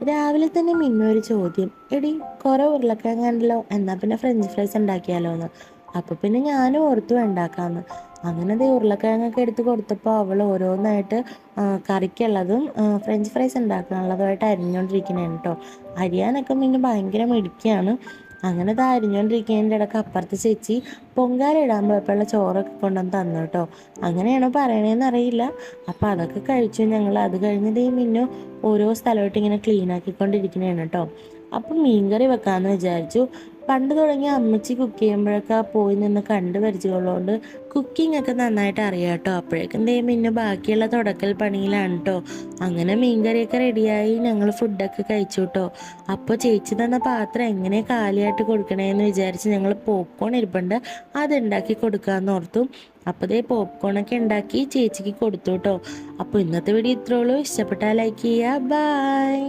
രാവിലെ തന്നെ മിന്നു ഒരു ചോദ്യം, എടി കുറെ ഉരുളക്കിഴങ്ങുണ്ടല്ലോ, എന്നാ പിന്നെ ഫ്രഞ്ച് ഫ്രൈസ് ഉണ്ടാക്കിയാലോ എന്ന്. അപ്പൊ പിന്നെ ഞാനും ഓർത്തു ഉണ്ടാക്കാന്ന്. അങ്ങനെ ദേ ഉരുളക്കിഴങ്ങൊക്കെ എടുത്ത് കൊടുത്തപ്പോൾ അവൾ ഓരോന്നായിട്ട് കറിക്കുള്ളതും ഫ്രഞ്ച് ഫ്രൈസ് ഉണ്ടാക്കാനുള്ളതുമായിട്ട് അരിഞ്ഞുകൊണ്ടിരിക്കണേണ് കേട്ടോ. അരിയാനൊക്കെ മിന്നു ഭയങ്കര മിടുക്കിയാണ്. അങ്ങനെ ഇത് അരിഞ്ഞുകൊണ്ടിരിക്കുന്നതിൻ്റെ ഇടയ്ക്ക് അപ്പുറത്ത് ചേച്ചി പൊങ്കാല ഇടാൻ പോയപ്പോഴുള്ള ചോറൊക്കെ കൊണ്ടുവന്ന് തന്നു കേട്ടോ. അങ്ങനെയാണോ പറയണേന്ന് അറിയില്ല. അപ്പം അതൊക്കെ കഴിച്ചു ഞങ്ങൾ. അത് കഴിഞ്ഞതേ മിന്നു ഓരോ സ്ഥലമായിട്ട് ഇങ്ങനെ ക്ലീൻ ആക്കിക്കൊണ്ടിരിക്കണേണ് കേട്ടോ. അപ്പം മീൻകറി വെക്കാമെന്ന് വിചാരിച്ചു. പണ്ട് തുടങ്ങിയ അമ്മച്ചി കുക്ക് ചെയ്യുമ്പോഴൊക്കെ പോയി നിന്ന് കണ്ട് പരിചയമുള്ളതുകൊണ്ട് കുക്കിംഗ് ഒക്കെ നന്നായിട്ട് അറിയാം കേട്ടോ. അപ്പോഴേക്കും ദേ മിന്നു ബാക്കിയുള്ള തുടക്കൽ പണിയിലാണ് കേട്ടോ. അങ്ങനെ മീൻകറിയൊക്കെ റെഡിയായി ഞങ്ങൾ ഫുഡൊക്കെ കഴിച്ചു കേട്ടോ. അപ്പോൾ ചേച്ചി തന്ന പാത്രം എങ്ങനെ കാലിയായിട്ട് കൊടുക്കണേന്ന് വിചാരിച്ച് ഞങ്ങൾ പോപ്കോൺ ഇരിപ്പുണ്ട്, അതുണ്ടാക്കി കൊടുക്കാമെന്ന് ഓർത്തു. അപ്പോൾ ദേ പോപ്കോണൊക്കെ ഉണ്ടാക്കി ചേച്ചിക്ക് കൊടുത്തു കേട്ടോ. അപ്പോൾ ഇന്നത്തെ വീഡിയോ ഇത്രേ ഉള്ളൂ. ഇഷ്ടപ്പെട്ടാൽ ലൈക്ക് ചെയ്യുക. ബൈ.